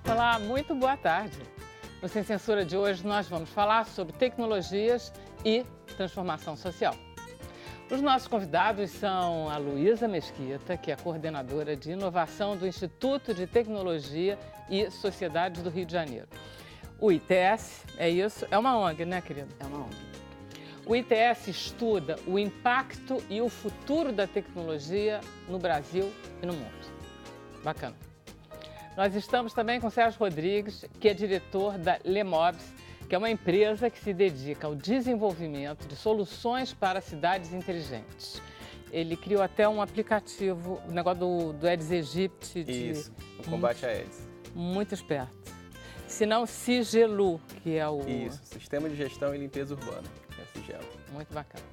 Olá, muito boa tarde. No Sem Censura de hoje nós vamos falar sobre tecnologias e transformação social. Os nossos convidados são a Luísa Mesquita, que é coordenadora de inovação do Instituto de Tecnologia e Sociedades do Rio de Janeiro. O ITS, é isso? É uma ONG, né, querida? É uma ONG. O ITS estuda o impacto e o futuro da tecnologia no Brasil e no mundo. Bacana. Nós estamos também com o Sérgio Rodrigues, que é diretor da Lemobs, que é uma empresa que se dedica ao desenvolvimento de soluções para cidades inteligentes. Ele criou até um aplicativo, o negócio do Aedes aegypti. Isso, o combate a Aedes. Muito esperto. Se não, Sigelu, que é o... Isso, Sistema de Gestão e Limpeza Urbana, é Sigelo. Muito bacana.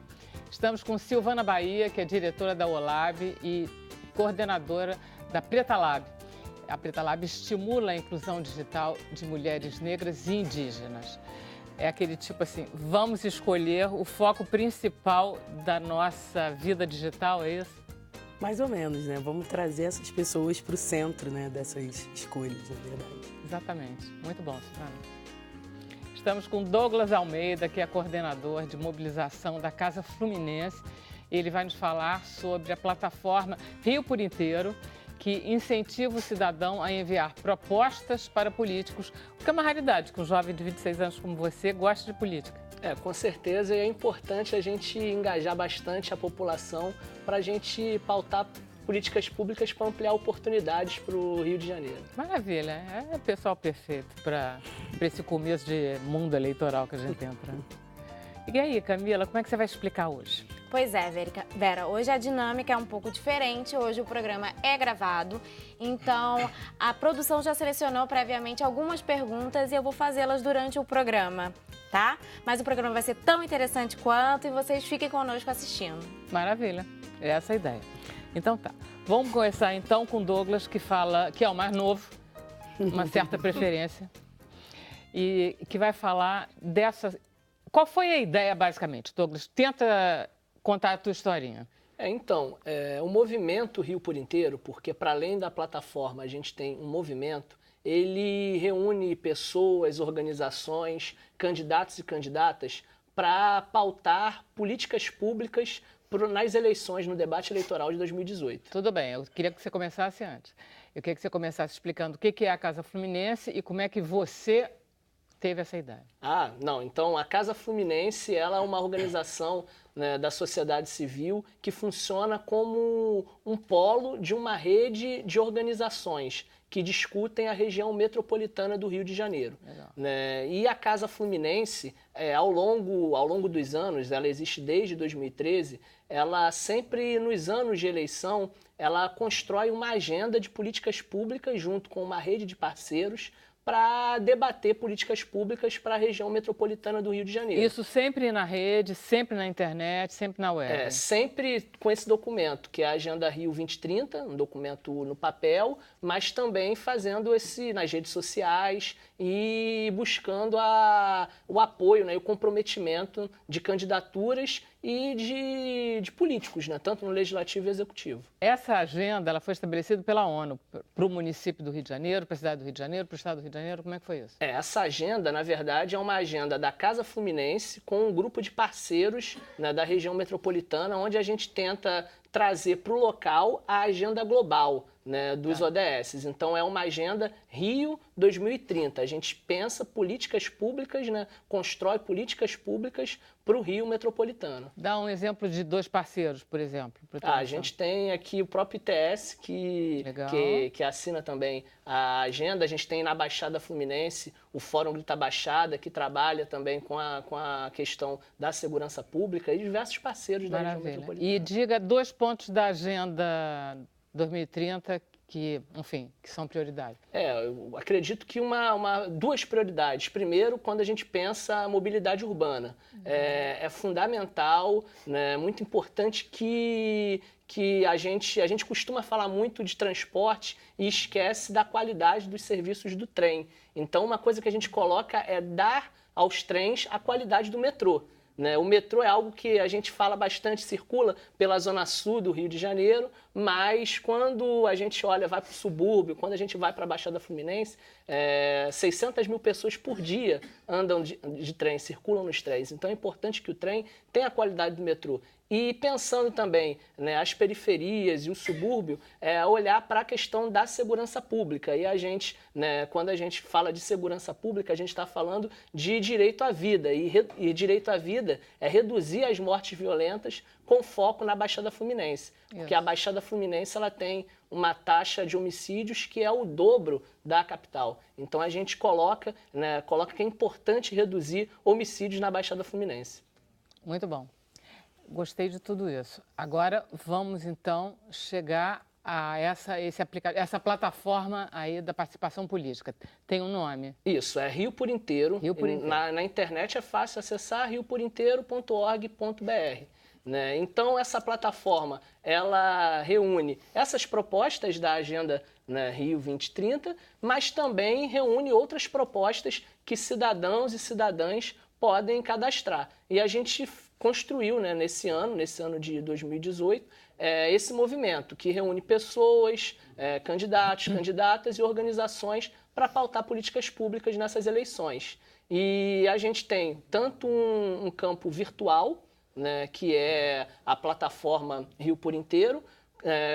Estamos com Silvana Bahia, que é diretora da OLAB e coordenadora da Preta Lab. A Preta Lab estimula a inclusão digital de mulheres negras e indígenas. É aquele tipo assim, vamos escolher o foco principal da nossa vida digital, é isso? Mais ou menos, né? Vamos trazer essas pessoas para o centro, né, dessas escolhas, na verdade. Exatamente. Muito bom, Silvana. Estamos com Douglas Almeida, que é coordenador de mobilização da Casa Fluminense. Ele vai nos falar sobre a plataforma Rio por Inteiro, que incentiva o cidadão a enviar propostas para políticos, o que é uma raridade, que um jovem de 26 anos como você gosta de política. Com certeza, e é importante a gente engajar bastante a população para a gente pautar políticas públicas para ampliar oportunidades para o Rio de Janeiro. Maravilha, é o pessoal perfeito para esse começo de mundo eleitoral que a gente entra. E aí, Camila, como é que você vai explicar hoje? Pois é, Vera, hoje a dinâmica é um pouco diferente, hoje o programa é gravado, então a produção já selecionou previamente algumas perguntas e eu vou fazê-las durante o programa, tá? Mas o programa vai ser tão interessante quanto e vocês fiquem conosco assistindo. Maravilha, é essa a ideia. Então tá, vamos começar então com o Douglas, que é o mais novo, uma certa preferência, e que vai falar dessa... Qual foi a ideia, basicamente, Douglas? Tenta contar a tua historinha. O movimento Rio por Inteiro, porque para além da plataforma a gente tem um movimento, ele reúne pessoas, organizações, candidatos e candidatas para pautar políticas públicas nas eleições, no debate eleitoral de 2018. Tudo bem, eu queria que você começasse antes. Eu queria que você começasse explicando o que é a Casa Fluminense e como é que você teve essa ideia. Então a Casa Fluminense ela é uma organização, né, da sociedade civil que funciona como um polo de uma rede de organizações que discutem a região metropolitana do Rio de Janeiro. Né? E a Casa Fluminense, ao longo dos anos, ela existe desde 2013, ela sempre, nos anos de eleição, ela constrói uma agenda de políticas públicas junto com uma rede de parceiros para debater políticas públicas para a região metropolitana do Rio de Janeiro. Isso sempre na rede, sempre na internet, sempre na web? Sempre com esse documento, que é a Agenda Rio 2030, um documento no papel, mas também fazendo nas redes sociais e buscando o apoio, né, e o comprometimento de candidaturas e de políticos, né, tanto no Legislativo e Executivo. Essa agenda ela foi estabelecida pela ONU para o município do Rio de Janeiro, para a cidade do Rio de Janeiro, para o estado do Rio de Janeiro, como é que foi isso? Essa agenda, na verdade, é uma agenda da Casa Fluminense com um grupo de parceiros, né, da região metropolitana, onde a gente tenta trazer para o local a agenda global, né, dos ODS. Então, é uma agenda Rio 2030. A gente pensa políticas públicas, né, constrói políticas públicas para o Rio metropolitano. Dá um exemplo de 2 parceiros, por exemplo. A gente tem aqui o próprio ITS, que assina também a agenda. A gente tem na Baixada Fluminense o Fórum Grita Baixada, que trabalha também com a questão da segurança pública e diversos parceiros da região metropolitana. E diga 2 pontos da agenda 2030 que, enfim, que são prioridades? Eu acredito que duas prioridades. Primeiro, quando a gente pensa a mobilidade urbana. É fundamental, né, muito importante que a gente costuma falar muito de transporte e esquece da qualidade dos serviços do trem. Então, uma coisa que a gente coloca é dar aos trens a qualidade do metrô. O metrô é algo que a gente fala bastante, circula pela zona sul do Rio de Janeiro, mas quando a gente vai para o subúrbio, quando a gente vai para a Baixada Fluminense, 600 mil pessoas por dia andam de trem, circulam nos trens. Então é importante que o trem tenha a qualidade do metrô. E pensando também, né, as periferias e o subúrbio, olhar para a questão da segurança pública. E a gente, né, quando a gente fala de segurança pública, a gente está falando de direito à vida. E direito à vida é reduzir as mortes violentas com foco na Baixada Fluminense. Porque a Baixada Fluminense ela tem uma taxa de homicídios que é o dobro da capital. Então a gente coloca que é importante reduzir homicídios na Baixada Fluminense. Muito bom. Gostei de tudo isso. Agora vamos então chegar a essa plataforma aí da participação política. Tem um nome? Isso, é Rio por Inteiro. Rio por Inteiro. Na internet é fácil acessar rioporinteiro.org.br. Né? Então essa plataforma ela reúne essas propostas da agenda, né, Rio 2030, mas também reúne outras propostas que cidadãos e cidadãs podem cadastrar. E a gente construiu, né, nesse ano de 2018, esse movimento que reúne pessoas, candidatos, candidatas e organizações para pautar políticas públicas nessas eleições. E a gente tem tanto um campo virtual, né, que é a plataforma Rio por Inteiro,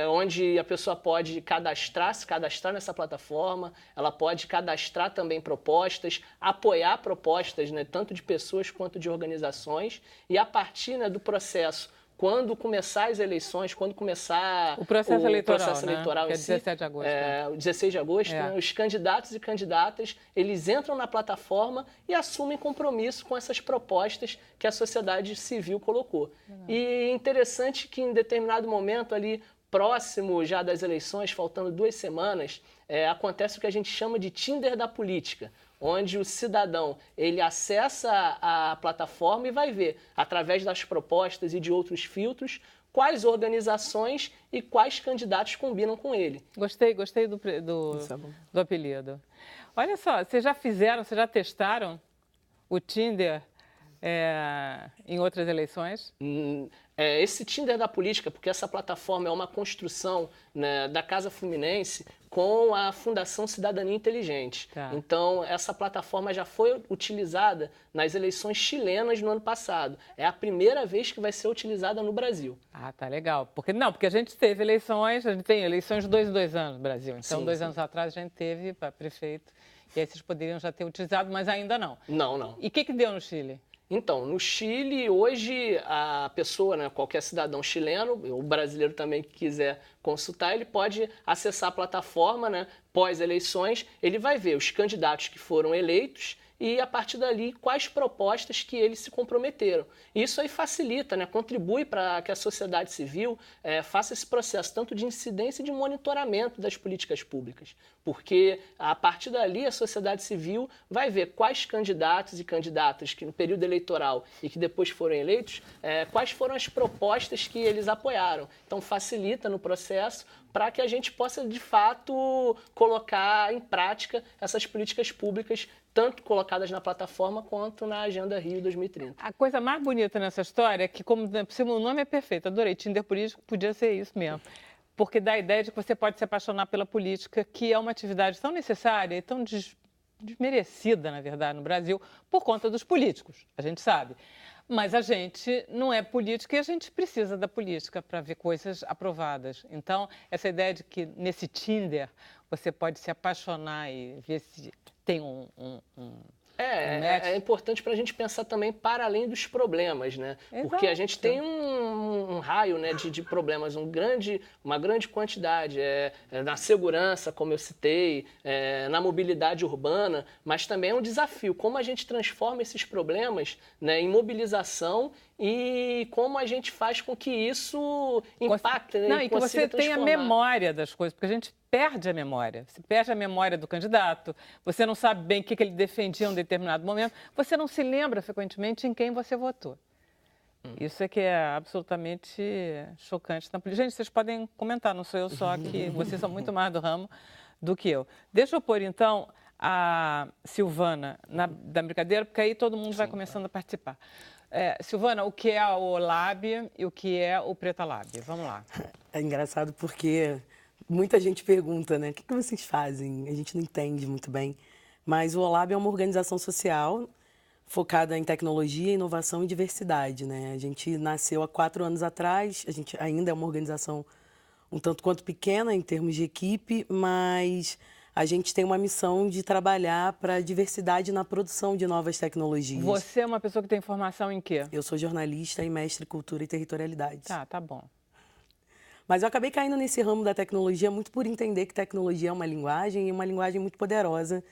onde a pessoa pode se cadastrar nessa plataforma, ela pode cadastrar também propostas, apoiar propostas, né, tanto de pessoas quanto de organizações, e a partir, né, do processo, quando começar as eleições, quando começar o processo eleitoral, que é 17 de agosto. O 16 de agosto, né, os candidatos e candidatas, eles entram na plataforma e assumem compromisso com essas propostas que a sociedade civil colocou. E interessante que em determinado momento ali, próximo já das eleições, faltando 2 semanas, acontece o que a gente chama de Tinder da política, onde o cidadão ele acessa a plataforma e vai ver, através das propostas e de outros filtros, quais organizações e quais candidatos combinam com ele. Gostei do apelido. Olha só, vocês já testaram o Tinder em outras eleições? Esse Tinder da política, porque essa plataforma é uma construção, né, da Casa Fluminense com a Fundação Cidadania Inteligente. Tá. Então, essa plataforma já foi utilizada nas eleições chilenas no ano passado. É a primeira vez que vai ser utilizada no Brasil. Ah, tá legal. Porque a gente teve eleições, a gente tem eleições de 2 em 2 anos no Brasil. Então, Sim, 2 anos atrás a gente teve para prefeito. E aí vocês poderiam já ter utilizado, mas ainda não. Não. E o que deu no Chile? Então, no Chile, hoje, a pessoa, né, qualquer cidadão chileno, o brasileiro também que quiser consultar, ele pode acessar a plataforma, né, pós-eleições, ele vai ver os candidatos que foram eleitos e, a partir dali, quais propostas que eles se comprometeram. Isso aí facilita, né, contribui para que a sociedade civil faça esse processo tanto de incidência e de monitoramento das políticas públicas. Porque, a partir dali, a sociedade civil vai ver quais candidatos e candidatas que no período eleitoral e que depois foram eleitos, quais foram as propostas que eles apoiaram. Então, facilita no processo para que a gente possa, de fato, colocar em prática essas políticas públicas, tanto colocadas na plataforma quanto na Agenda Rio 2030. A coisa mais bonita nessa história é que, como o nome é perfeito, adorei, Tinder político, podia ser isso mesmo. Porque dá a ideia de que você pode se apaixonar pela política, que é uma atividade tão necessária e tão desmerecida, na verdade, no Brasil, por conta dos políticos, a gente sabe. Mas a gente não é política e a gente precisa da política para ver coisas aprovadas. Então, essa ideia de que nesse Tinder você pode se apaixonar e ver se tem É importante para a gente pensar também para além dos problemas, né? Exato. Porque a gente tem um raio, né, de problemas, uma grande quantidade na segurança, como eu citei, na mobilidade urbana, mas também é um desafio. Como a gente transforma esses problemas, né, em mobilização e como a gente faz com que isso impacte, né? Não, e que você tenha transformar. memória das coisas, porque a gente perde a memória. Você perde a memória do candidato, você não sabe bem o que ele defendia em um determinado momento, você não se lembra frequentemente em quem você votou. Isso é que é absolutamente chocante. Gente, vocês podem comentar, não sou eu só, que vocês são muito mais do ramo do que eu. Deixa eu pôr, então, a Silvana da brincadeira, porque aí todo mundo vai começando a participar. Silvana, o que é o OLAB e o que é o Preta Lab? Vamos lá. É engraçado porque muita gente pergunta, né? O que vocês fazem? A gente não entende muito bem. Mas o OLAB é uma organização social focada em tecnologia, inovação e diversidade, né? A gente nasceu há 4 anos atrás, a gente ainda é uma organização um tanto quanto pequena em termos de equipe, mas a gente tem uma missão de trabalhar para a diversidade na produção de novas tecnologias. Você é uma pessoa que tem formação em quê? Eu sou jornalista e mestre em cultura e territorialidade. Tá bom. Mas eu acabei caindo nesse ramo da tecnologia muito por entender que tecnologia é uma linguagem e uma linguagem muito poderosa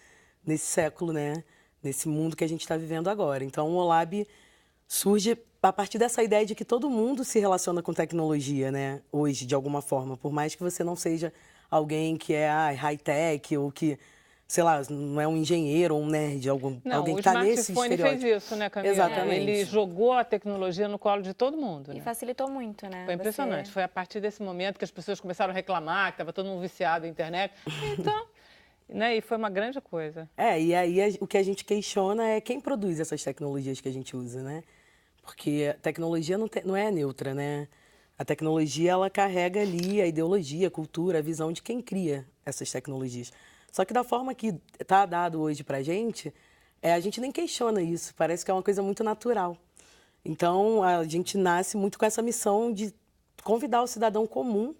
nesse século, né? Nesse mundo que a gente está vivendo agora. Então, o OLAB surge a partir dessa ideia de que todo mundo se relaciona com tecnologia, né? Hoje, de alguma forma. Por mais que você não seja alguém que é high-tech ou que, sei lá, não é um engenheiro ou um nerd, alguém que está nesse estereótipo. O smartphone fez isso, né, Camila? Exatamente. Ele jogou a tecnologia no colo de todo mundo, né? E facilitou muito, né? Foi impressionante. Foi a partir desse momento que as pessoas começaram a reclamar, que estava todo mundo viciado na internet. Então... Né? E foi uma grande coisa. E aí o que a gente questiona é quem produz essas tecnologias que a gente usa, né? Porque a tecnologia não é neutra, né? A tecnologia, ela carrega ali a ideologia, a cultura, a visão de quem cria essas tecnologias. Só que da forma que está dado hoje para a gente nem questiona isso, parece que é uma coisa muito natural. Então, a gente nasce muito com essa missão de convidar o cidadão comum,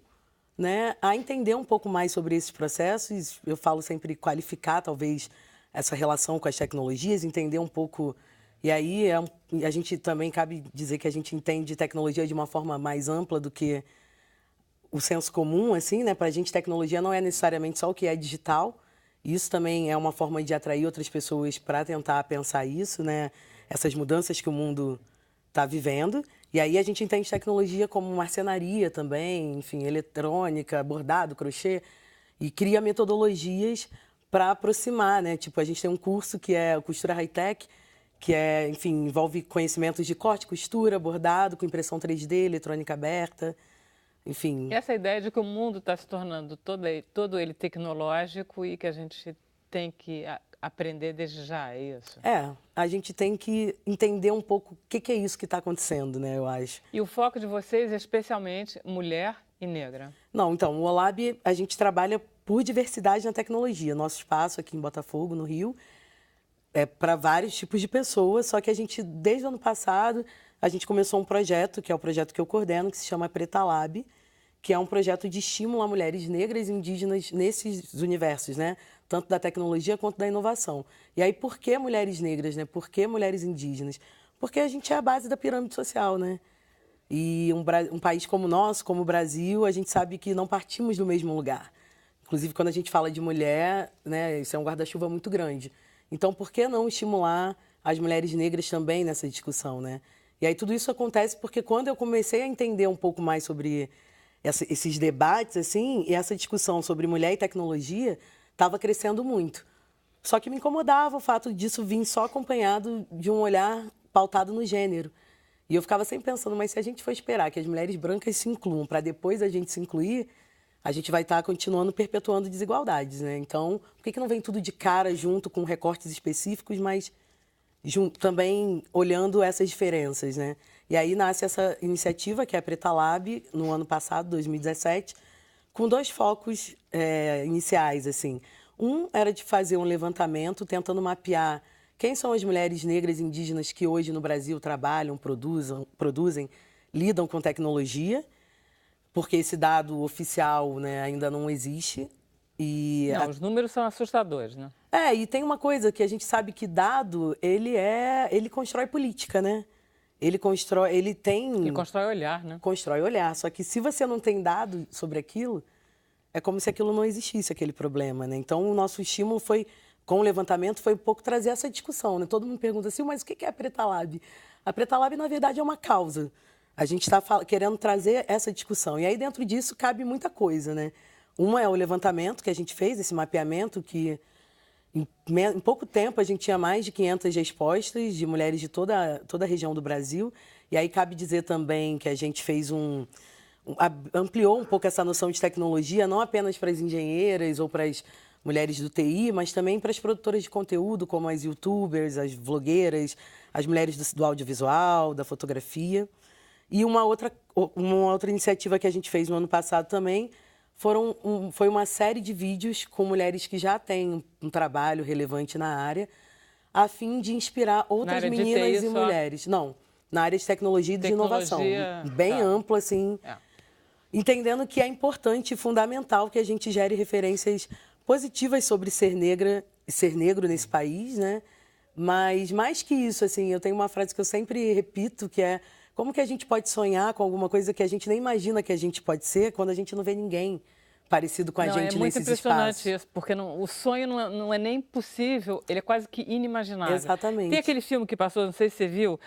né, a entender um pouco mais sobre esses processos. Eu falo sempre qualificar, talvez, essa relação com as tecnologias, entender um pouco. E aí, a gente também cabe dizer que a gente entende tecnologia de uma forma mais ampla do que o senso comum, assim, né? Para a gente, tecnologia não é necessariamente só o que é digital. Isso também é uma forma de atrair outras pessoas para tentar pensar isso, né? Essas mudanças que o mundo está vivendo. E aí a gente entende tecnologia como marcenaria também, enfim, eletrônica, bordado, crochê, e cria metodologias para aproximar, né? Tipo, a gente tem um curso que é Costura High-Tech, que é, enfim, envolve conhecimentos de corte, costura, bordado, com impressão 3D, eletrônica aberta, enfim. Essa ideia de que o mundo está se tornando todo ele tecnológico e que a gente tem que aprender desde já, é isso? A gente tem que entender um pouco o que é isso que está acontecendo, né, eu acho. E o foco de vocês é especialmente mulher e negra? Não, então, o OLAB, a gente trabalha por diversidade na tecnologia. Nosso espaço aqui em Botafogo, no Rio, é para vários tipos de pessoas, só que a gente, desde o ano passado, a gente começou um projeto, que é o projeto que eu coordeno, que se chama Preta Lab, que é um projeto de estímulo a mulheres negras e indígenas nesses universos, né? Tanto da tecnologia quanto da inovação. E aí, por que mulheres negras, né? Por que mulheres indígenas? Porque a gente é a base da pirâmide social, né? E um país como o nosso, como o Brasil, a gente sabe que não partimos do mesmo lugar. Inclusive, quando a gente fala de mulher, né? Isso é um guarda-chuva muito grande. Então, por que não estimular as mulheres negras também nessa discussão, né? E aí, tudo isso acontece porque quando eu comecei a entender um pouco mais sobre esses debates, assim, e essa discussão sobre mulher e tecnologia estava crescendo muito. Só que me incomodava o fato disso vir só acompanhado de um olhar pautado no gênero. E eu ficava sempre pensando, mas se a gente for esperar que as mulheres brancas se incluam para depois a gente se incluir, a gente vai estar continuando perpetuando desigualdades, né? Então, por que não vem tudo de cara junto com recortes específicos, mas também olhando essas diferenças, né? E aí nasce essa iniciativa, que é a Preta Lab, no ano passado, 2017, com 2 focos iniciais, assim. Um era de fazer um levantamento tentando mapear quem são as mulheres negras e indígenas que hoje no Brasil trabalham, produzem, lidam com tecnologia, porque esse dado oficial, né, ainda não existe. Não, os números são assustadores, né? E tem uma coisa que a gente sabe que dado, ele constrói política, né? Ele constrói olhar, né? Constrói olhar. Só que se você não tem dado sobre aquilo, é como se aquilo não existisse, aquele problema, né? Então, o nosso estímulo com o levantamento, foi um pouco trazer essa discussão, né? Todo mundo pergunta assim, mas o que é a Preta Lab? A Preta Lab, na verdade, é uma causa. A gente está querendo trazer essa discussão. E aí, dentro disso, cabe muita coisa, né? Uma é o levantamento que a gente fez, esse mapeamento que, em pouco tempo, a gente tinha mais de 500 respostas de mulheres de toda a região do Brasil. E aí, cabe dizer também que a gente fez ampliou um pouco essa noção de tecnologia, não apenas para as engenheiras ou para as mulheres do TI, mas também para as produtoras de conteúdo, como as youtubers, as vlogueiras, as mulheres do audiovisual, da fotografia. E uma outra iniciativa que a gente fez no ano passado também foi uma série de vídeos com mulheres que já têm um trabalho relevante na área, a fim de inspirar outras meninas e mulheres. Não, na área de tecnologia e de inovação. Bem ampla, assim. Entendendo que é importante e fundamental que a gente gere referências positivas sobre ser negra e ser negro nesse país, né? Mas, mais que isso, assim, eu tenho uma frase que eu sempre repito, que é: como que a gente pode sonhar com alguma coisa que a gente nem imagina que a gente pode ser quando a gente não vê ninguém parecido com a gente nesses espaços? É muito impressionante isso, porque o sonho não é nem possível, ele é quase que inimaginável. Exatamente. Tem aquele filme que passou, não sei se você viu,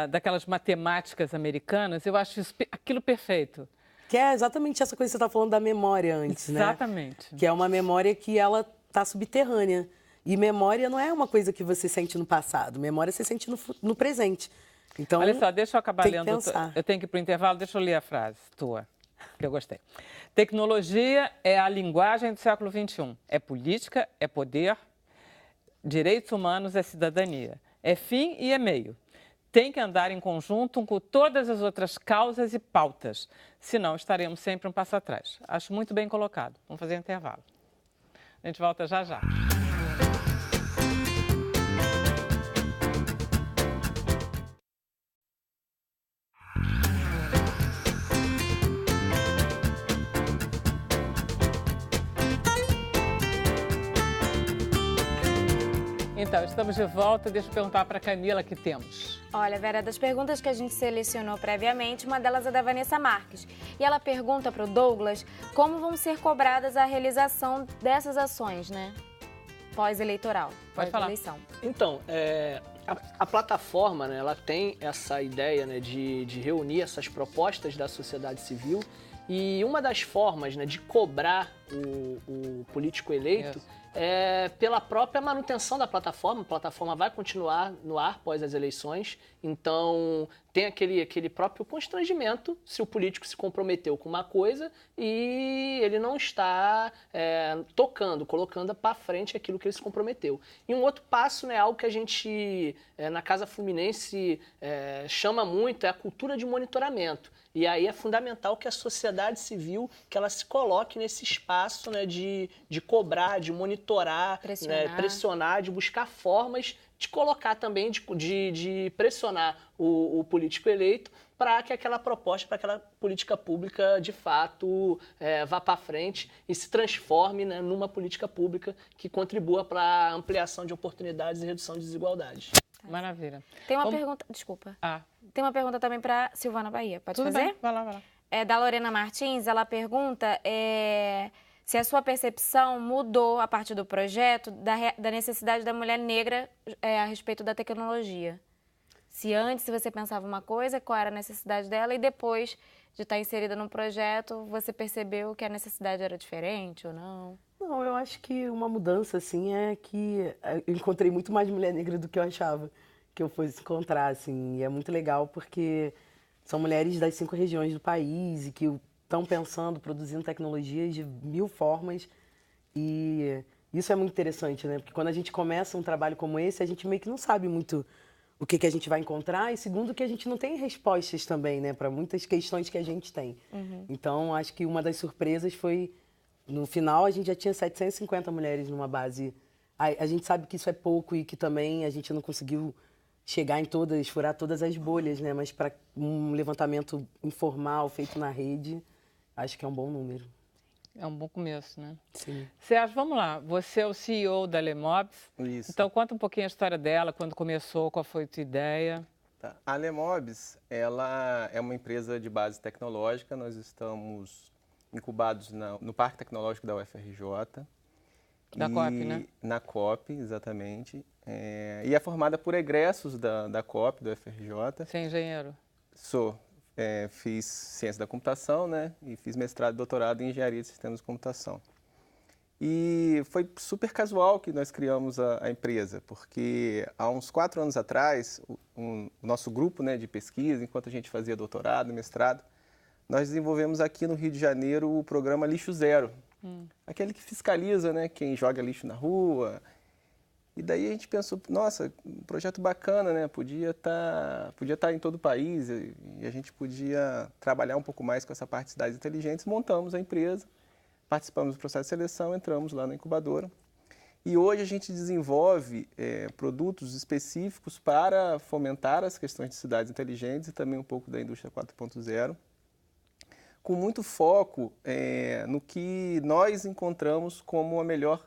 daquelas matemáticas americanas, eu acho aquilo perfeito. Que é exatamente essa coisa que você está falando da memória antes, né? Exatamente. Que é uma memória que ela está subterrânea. E memória não é uma coisa que você sente no passado, memória você sente no presente. Então, olha só, deixa eu acabar lendo. Pensar. Eu tenho que ir para o intervalo, deixa eu ler a frase tua, que eu gostei. Tecnologia é a linguagem do século XXI. É política, é poder, direitos humanos é cidadania. É fim e é meio. Tem que andar em conjunto com todas as outras causas e pautas, senão estaremos sempre um passo atrás. Acho muito bem colocado. Vamos fazer intervalo. A gente volta já já. Então, estamos de volta. Deixa eu perguntar para a Camila que temos. Olha, Vera, das perguntas que a gente selecionou previamente, uma delas é da Vanessa Marques. E ela pergunta para o Douglas como vão ser cobradas a realização dessas ações, né? Pós-eleitoral, pós-eleição. Então, a plataforma, né, ela tem essa ideia, né, de reunir essas propostas da sociedade civil. E uma das formas, né, de cobrar o político eleito é pela própria manutenção da plataforma. A plataforma vai continuar no ar após as eleições, então tem aquele próprio constrangimento se o político se comprometeu com uma coisa e ele não está colocando para frente aquilo que ele se comprometeu. E um outro passo, né, algo que a gente, na Casa Fluminense, chama muito, é a cultura de monitoramento. E aí é fundamental que a sociedade civil, que ela se coloque nesse espaço, né, de cobrar, de monitorar, pressionar, de buscar formas de colocar também, de pressionar o político eleito para que aquela proposta, para aquela política pública, de fato, vá para frente e se transforme, né, numa política pública que contribua para a ampliação de oportunidades e redução de desigualdades. Maravilha. Tem uma pergunta, desculpa. Tem uma pergunta também para Silvana Bahia. Pode Tudo fazer? Bem. Vai lá. É da Lorena Martins. Ela pergunta se a sua percepção mudou a partir do projeto da necessidade da mulher negra a respeito da tecnologia. Se antes você pensava uma coisa, qual era a necessidade dela, e depois de estar inserida no projeto, você percebeu que a necessidade era diferente ou não? Não, eu acho que uma mudança, assim, é que eu encontrei muito mais mulher negra do que eu achava que eu fosse encontrar, assim. E é muito legal porque são mulheres das 5 regiões do país e que estão pensando, produzindo tecnologias de 1000 formas. E isso é muito interessante, né? Porque quando a gente começa um trabalho como esse, a gente meio que não sabe muito o que a gente vai encontrar. E segundo, que a gente não tem respostas também, né? Para muitas questões que a gente tem. Então, acho que uma das surpresas foi... No final, a gente já tinha 750 mulheres numa base. A gente sabe que isso é pouco e que também a gente não conseguiu chegar em todas, furar todas as bolhas, né? Mas para um levantamento informal, feito na rede, acho que é um bom número. É um bom começo, né? Sim. Sérgio, vamos lá. Você é o CEO da Lemobs. Isso. Então, conta um pouquinho a história dela, quando começou, qual foi a tua ideia. Tá. A Lemobs, ela é uma empresa de base tecnológica. Nós estamos incubados no Parque Tecnológico da UFRJ. Da COP, né? Na COP, exatamente. e é formada por egressos da COP, do FRJ. Você é engenheiro? Sou. Fiz ciência da computação, né? E fiz mestrado e doutorado em engenharia de sistemas de computação. E foi super casual que nós criamos a empresa, porque há uns 4 anos atrás, o nosso grupo, né, de pesquisa, enquanto a gente fazia doutorado, mestrado, nós desenvolvemos aqui no Rio de Janeiro o programa Lixo Zero, aquele que fiscaliza, né, quem joga lixo na rua. E daí a gente pensou, nossa, um projeto bacana, né? Podia estar em todo o país e a gente podia trabalhar um pouco mais com essa parte de cidades inteligentes. Montamos a empresa, participamos do processo de seleção, entramos lá na incubadora. E hoje a gente desenvolve produtos específicos para fomentar as questões de cidades inteligentes e também um pouco da indústria 4.0, com muito foco no que nós encontramos como a melhor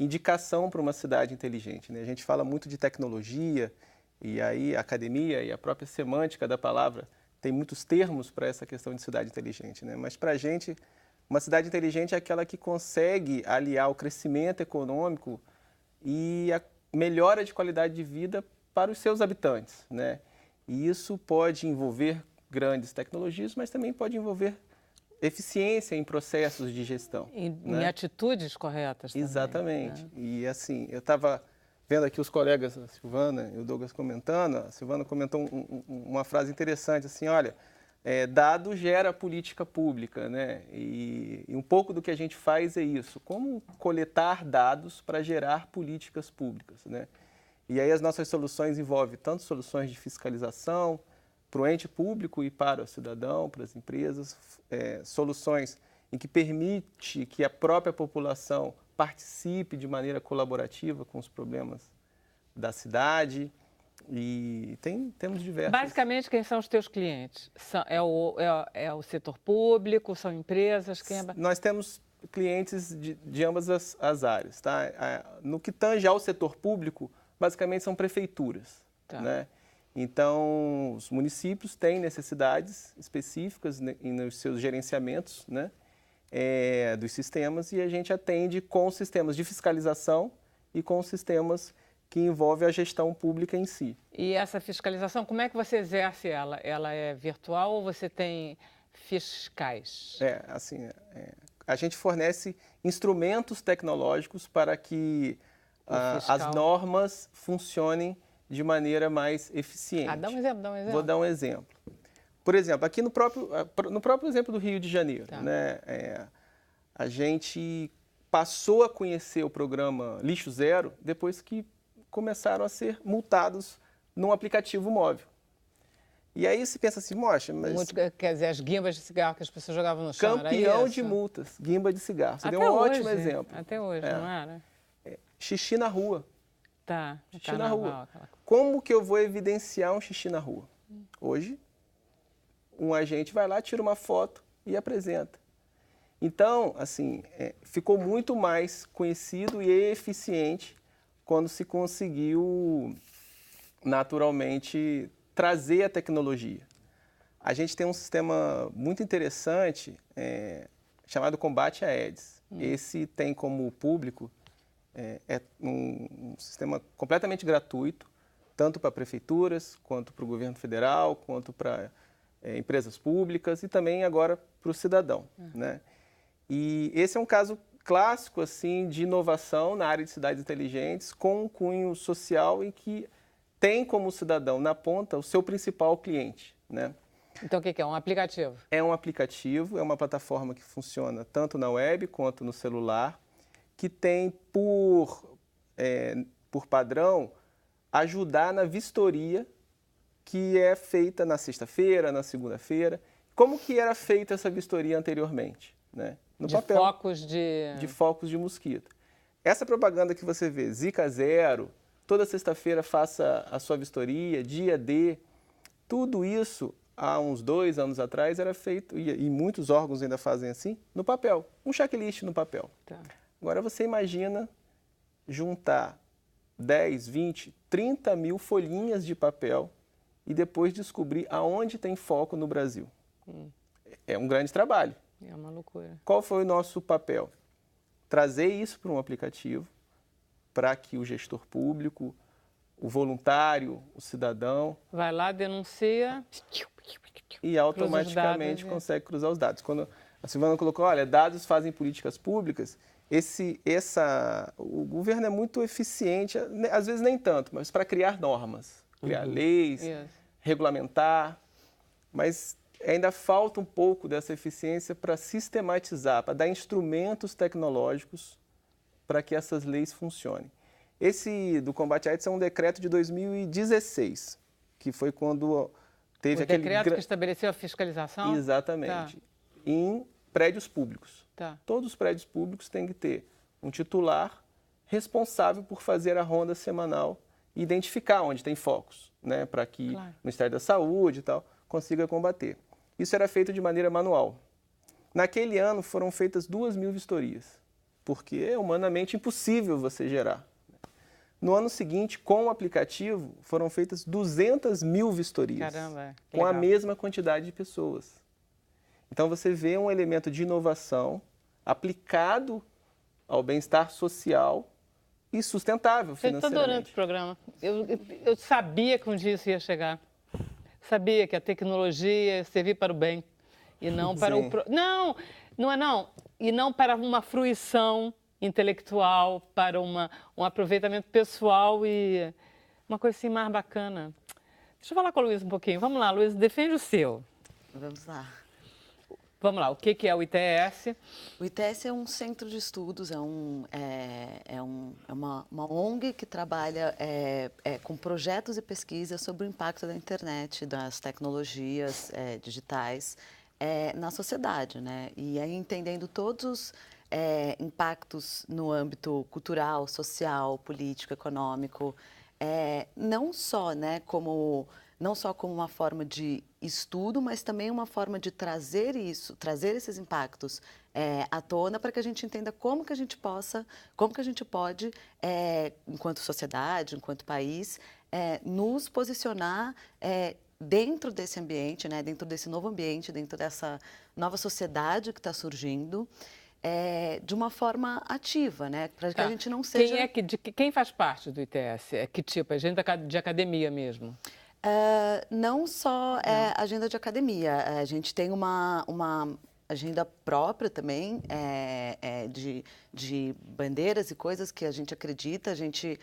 indicação para uma cidade inteligente, né? A gente fala muito de tecnologia, e aí a academia e a própria semântica da palavra tem muitos termos para essa questão de cidade inteligente, né? Mas para a gente, uma cidade inteligente é aquela que consegue aliar o crescimento econômico e a melhora de qualidade de vida para os seus habitantes, né? E isso pode envolver grandes tecnologias, mas também pode envolver eficiência em processos de gestão. Em atitudes corretas também. Exatamente. Né? E assim, eu estava vendo aqui os colegas, a Silvana e o Douglas comentando, a Silvana comentou uma frase interessante, assim, olha, dado gera política pública, né? E um pouco do que a gente faz é isso, como coletar dados para gerar políticas públicas, né? E aí as nossas soluções envolvem tanto soluções de fiscalização, para o ente público e para o cidadão, para as empresas, soluções em que permite que a própria população participe de maneira colaborativa com os problemas da cidade, e temos diversos... Basicamente, quem são os teus clientes? É o setor público, são empresas? Nós temos clientes de ambas as áreas, tá? No que tange ao setor público, basicamente são prefeituras, tá, né? Então, os municípios têm necessidades específicas nos seus gerenciamentos, né, dos sistemas, e a gente atende com sistemas de fiscalização e com sistemas que envolvem a gestão pública em si. E essa fiscalização, como é que você exerce ela? Ela é virtual ou você tem fiscais? A gente fornece instrumentos tecnológicos para que as normas funcionem de maneira mais eficiente. Dá um exemplo. Vou dar um exemplo. Por exemplo, aqui no próprio exemplo do Rio de Janeiro, tá, né, a gente passou a conhecer o programa Lixo Zero depois que começaram a ser multados num aplicativo móvel. E aí se pensa assim, moxa, mas... Quer dizer, as guimbas de cigarro que as pessoas jogavam no chão, campeão de multas, guimba de cigarro. Você deu um ótimo exemplo. Até hoje, não era? Xixi na rua. Tá, xixi na rua. Como que eu vou evidenciar um xixi na rua? Hoje, um agente vai lá, tira uma foto e apresenta. Então, assim, ficou muito mais conhecido e eficiente quando se conseguiu, naturalmente, trazer a tecnologia. A gente tem um sistema muito interessante chamado Combate a AIDS. Esse tem como público um sistema completamente gratuito, tanto para prefeituras, quanto para o governo federal, quanto para empresas públicas e também agora para o cidadão, né? E esse é um caso clássico assim, de inovação na área de cidades inteligentes, com um cunho social em que tem como cidadão na ponta o seu principal cliente, né? Então o que é? Um aplicativo? É um aplicativo, é uma plataforma que funciona tanto na web quanto no celular, que tem por padrão ajudar na vistoria que é feita na sexta-feira, na segunda-feira. Como que era feita essa vistoria anteriormente, né? No papel. De focos de mosquito. Essa propaganda que você vê, Zika Zero, toda sexta-feira faça a sua vistoria, dia D, tudo isso, há uns 2 anos atrás, era feito, e muitos órgãos ainda fazem assim, no papel. Um checklist no papel. Tá. Agora você imagina juntar 10, 20, 30 mil folhinhas de papel e depois descobrir aonde tem foco no Brasil. É um grande trabalho. É uma loucura. Qual foi o nosso papel? Trazer isso para um aplicativo para que o gestor público, o voluntário, o cidadão. Vai lá, denuncia. E automaticamente consegue cruzar os dados. Quando a Silvana colocou, olha, dados fazem políticas públicas, o governo é muito eficiente, às vezes nem tanto, mas para criar normas, criar leis, regulamentar, mas ainda falta um pouco dessa eficiência para sistematizar, para dar instrumentos tecnológicos para que essas leis funcionem. Esse do combate à AIDS é um decreto de 2016, que foi quando teve aquele... O decreto que estabeleceu a fiscalização? Exatamente. Tá. Em prédios públicos. Tá. Todos os prédios públicos têm que ter um titular responsável por fazer a ronda semanal e identificar onde tem focos, né, para que o Ministério da Saúde e tal consiga combater. Isso era feito de maneira manual. Naquele ano foram feitas 2.000 vistorias, porque é humanamente impossível você gerar. No ano seguinte, com o aplicativo, foram feitas 200.000 vistorias. Caramba, com a mesma quantidade de pessoas. Então, você vê um elemento de inovação aplicado ao bem-estar social e sustentável financeiramente. Eu estou adorando o programa. Eu sabia que um dia isso ia chegar. Sabia que a tecnologia ia servir para o bem e não para o... Não, não é não. E não para uma fruição intelectual, para um aproveitamento pessoal e uma coisa assim mais bacana. Deixa eu falar com a Luísa um pouquinho. Vamos lá, Luísa, defende o seu. Vamos lá. Vamos lá, o que é o ITS? O ITS é um centro de estudos, é uma ONG que trabalha com projetos e pesquisas sobre o impacto da internet, das tecnologias digitais na sociedade, né? E aí entendendo todos os impactos no âmbito cultural, social, político, econômico, não só, né, como uma forma de estudo, mas também uma forma de trazer esses impactos à tona para que a gente entenda como que a gente pode, enquanto sociedade, enquanto país, nos posicionar dentro desse ambiente, né, dentro desse novo ambiente, dentro dessa nova sociedade que está surgindo, de uma forma ativa, né, para que a gente não seja... Quem faz parte do ITS? Que tipo? É gente de academia mesmo? Não só agenda de academia, a gente tem uma agenda própria também de bandeiras e coisas que a gente acredita. A gente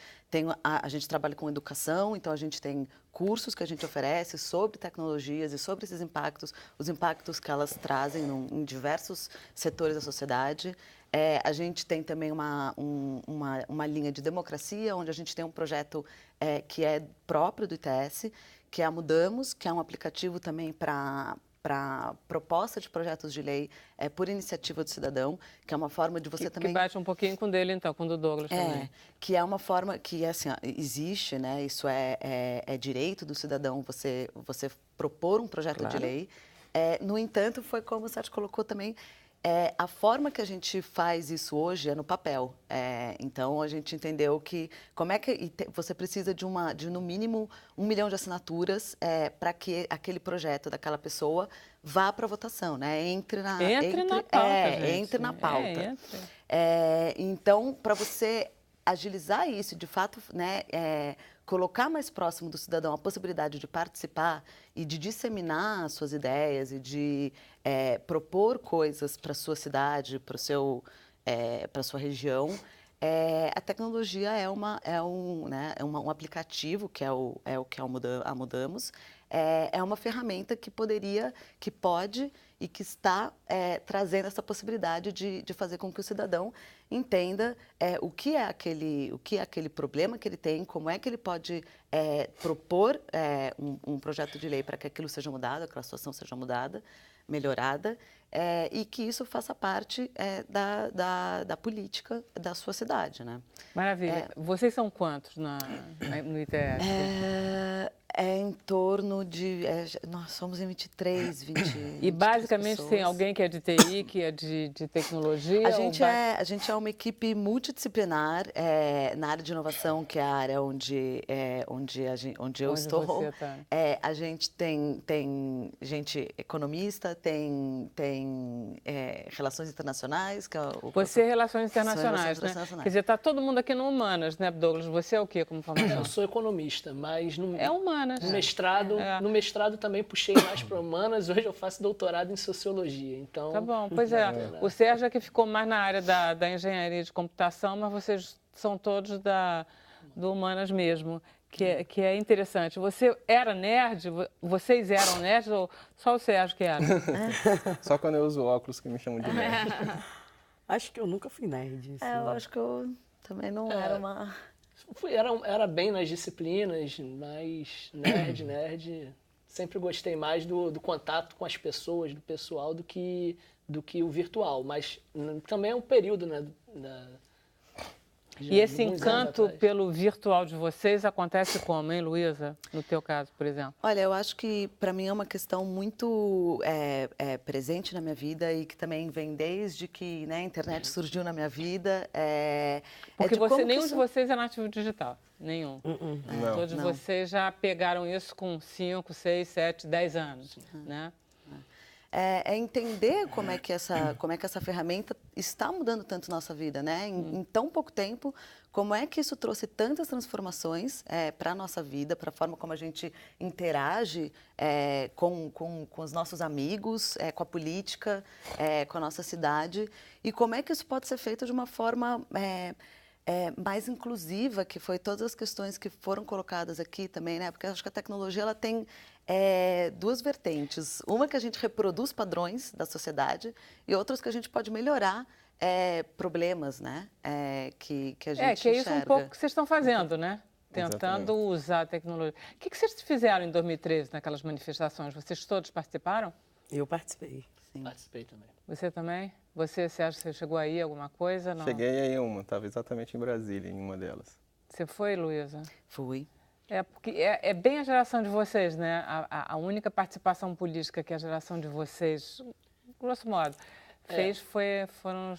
trabalha com educação, então a gente tem cursos que a gente oferece sobre tecnologias e sobre esses impactos, os impactos que elas trazem em diversos setores da sociedade. A gente tem também uma linha de democracia, onde a gente tem um projeto que é próprio do ITS, que é a Mudamos, que é um aplicativo também para proposta de projetos de lei por iniciativa do cidadão, que é uma forma de você também... Que bate um pouquinho com o dele, então, com o do Douglas também. Que é uma forma que, assim, existe, né? Isso é direito do cidadão, você propor um projeto de lei. No entanto, foi como o Sérgio colocou também, a forma que a gente faz isso hoje é no papel. Então, a gente entendeu que você precisa de no mínimo 1 milhão de assinaturas para que aquele projeto daquela pessoa vá para a votação, né? Entre na pauta, entre na pauta. Então, para você agilizar isso, de fato, né, colocar mais próximo do cidadão a possibilidade de participar e de disseminar as suas ideias e de propor coisas para a sua cidade, para a sua região, a tecnologia é um aplicativo, que é a Mudamos, é uma ferramenta que pode e que está trazendo essa possibilidade de fazer com que o cidadão entenda o que é aquele problema que ele tem, como é que ele pode propor um projeto de lei para que aquilo seja mudado, aquela situação seja mudada, melhorada, e que isso faça parte da política da sua cidade, né? Maravilha. Vocês são quantos no ITS? É em torno de... nós somos em 23, 20 E basicamente pessoas. tem alguém que é de TI, que é de tecnologia? A gente é uma equipe multidisciplinar na área de inovação, que é a área onde eu estou. Você tá. A gente tem gente economista, tem relações internacionais, que é o Você é Relações Internacionais, Relações né? Internacionais. Quer dizer, está todo mundo aqui no Humanas, né, Douglas? Você é o quê como formação? Eu sou economista, mas É Humanas. no mestrado também puxei mais para humanas. Hoje eu faço doutorado em sociologia, então... Tá bom, pois é. O Sérgio é que ficou mais na área da engenharia de computação, mas vocês são todos do Humanas mesmo, que é interessante. Você era nerd? Vocês eram nerds ou só o Sérgio que era? Só quando eu uso óculos que me chamam de nerd. Acho que eu nunca fui nerd. Assim. eu acho que eu também não era uma... Era bem nas disciplinas, mas nerd. Sempre gostei mais do contato com as pessoas, do pessoal, do que o virtual. Mas também é um período, né? E esse encanto pelo virtual de vocês acontece como, hein, Luísa? No teu caso, por exemplo. Olha, eu acho que para mim é uma questão muito presente na minha vida e que também vem desde que a internet surgiu na minha vida. Porque nenhum de vocês é nativo digital. Nenhum. Não. Todos vocês já pegaram isso com 5, 6, 7, 10 anos, né? É entender como é que essa ferramenta está mudando tanto nossa vida, né? Em tão pouco tempo, como é que isso trouxe tantas transformações para a nossa vida, para a forma como a gente interage com os nossos amigos, com a política, com a nossa cidade, e como é que isso pode ser feito de uma forma mais inclusiva, que foi todas as questões que foram colocadas aqui também, né? Porque eu acho que a tecnologia ela tem duas vertentes. Uma que a gente reproduz padrões da sociedade e outras que a gente pode melhorar problemas, né? Que a gente que é isso enxerga. um pouco que vocês estão fazendo, né? Tentando Exatamente. usar a tecnologia. O que vocês fizeram em 2013 naquelas manifestações? Vocês todos participaram? Eu participei. Sim. Participei também. Você também? Você acha que você chegou aí alguma coisa? Não. Cheguei aí estava exatamente em Brasília, em uma delas. Você foi, Luísa? Fui. Porque é bem a geração de vocês, né? A única participação política que a geração de vocês, grosso modo, fez foram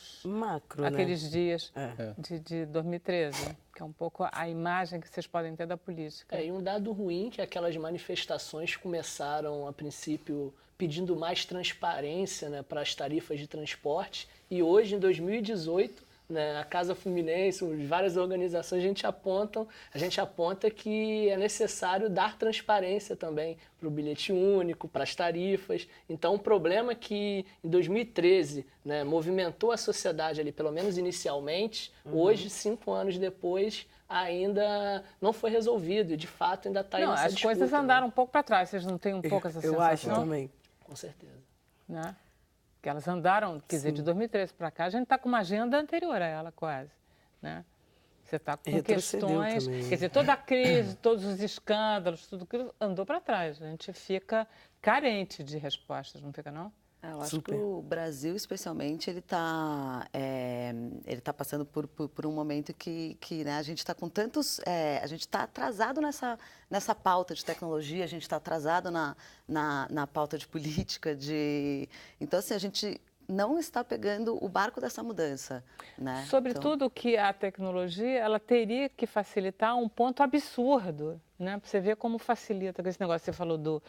aqueles dias de 2013, que é um pouco a imagem que vocês podem ter da política. E um dado ruim que aquelas manifestações começaram, a princípio, pedindo mais transparência, né, para as tarifas de transporte, e hoje, em 2018, né, a Casa Fluminense, várias organizações, a gente aponta que é necessário dar transparência também para o bilhete único, para as tarifas. Então, o problema que em 2013, né, movimentou a sociedade ali, pelo menos inicialmente, hoje, 5 anos depois, ainda não foi resolvido e, de fato, ainda está aí nessa disputa. As coisas andaram um pouco para trás, vocês não têm um pouco essa sensação? Eu acho também. Com certeza. Né? Que elas andaram, quer dizer, de 2013 para cá, a gente está com uma agenda anterior a ela, quase, né? Você está com questões, também. quer dizer, toda a crise, todos os escândalos, tudo que andou para trás. A gente fica carente de respostas, não fica, não? Eu acho que o Brasil, especialmente, ele tá passando por um momento que né, a gente está com tantos... a gente está atrasado nessa pauta de tecnologia, a gente está atrasado na pauta de política, Então, assim, a gente não está pegando o barco dessa mudança, né? Sobretudo que a tecnologia, ela teria que facilitar um ponto absurdo, né? Para você ver como facilita com esse negócio. Você falou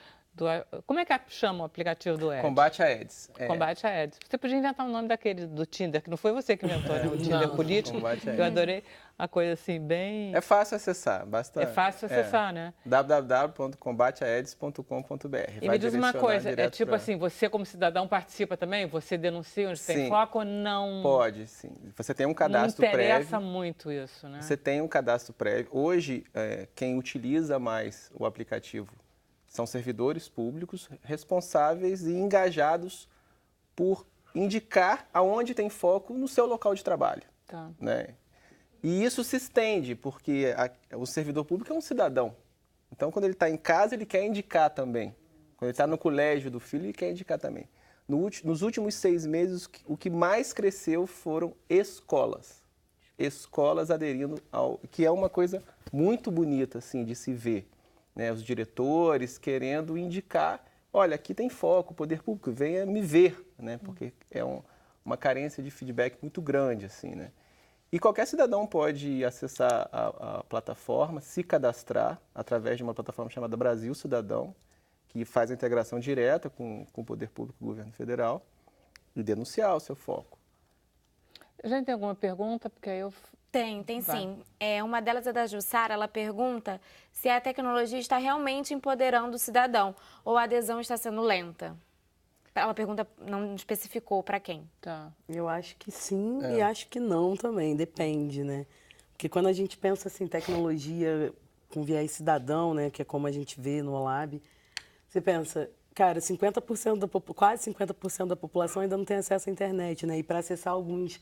como é que chama o aplicativo do Edge? Combate a AIDS. Combate a AIDS. Você podia inventar um nome daquele do Tinder, que não foi você que inventou, né? O Tinder político. Eu adorei a coisa assim, bem... É fácil acessar, basta... É fácil acessar, né? www.combateaedes.com.br. E me diz uma coisa, tipo assim, você como cidadão participa também? Você denuncia onde tem foco ou não? Pode, sim. Você tem um cadastro prévio. Não interessa muito isso, né? Você tem um cadastro prévio. Hoje, quem utiliza mais o aplicativo são servidores públicos responsáveis e engajados por indicar aonde tem foco no seu local de trabalho. Tá. Né? E isso se estende, porque o servidor público é um cidadão. Então, quando ele está em casa, ele quer indicar também. Quando ele está no colégio do filho, ele quer indicar também. Nos últimos 6 meses, o que mais cresceu foram escolas. Escolas aderindo que é uma coisa muito bonita assim, de se ver. né, os diretores querendo indicar, olha, aqui tem foco, o poder público, venha me ver, né, porque é uma carência de feedback muito grande, assim, né. E qualquer cidadão pode acessar a plataforma, se cadastrar através de uma plataforma chamada Brasil Cidadão, que faz a integração direta com o poder público do governo federal e denunciar o seu foco. Gente, tem alguma pergunta? Porque aí eu... Tem sim. Uma delas é da Jussara, ela pergunta se a tecnologia está realmente empoderando o cidadão ou a adesão está sendo lenta. Ela pergunta, não especificou para quem. Tá. Eu acho que sim e acho que não também, depende, né? Porque quando a gente pensa assim, tecnologia com viés cidadão, né, que é como a gente vê no OLAB, você pensa, cara, 50% quase 50% da população ainda não tem acesso à internet, né? E para acessar alguns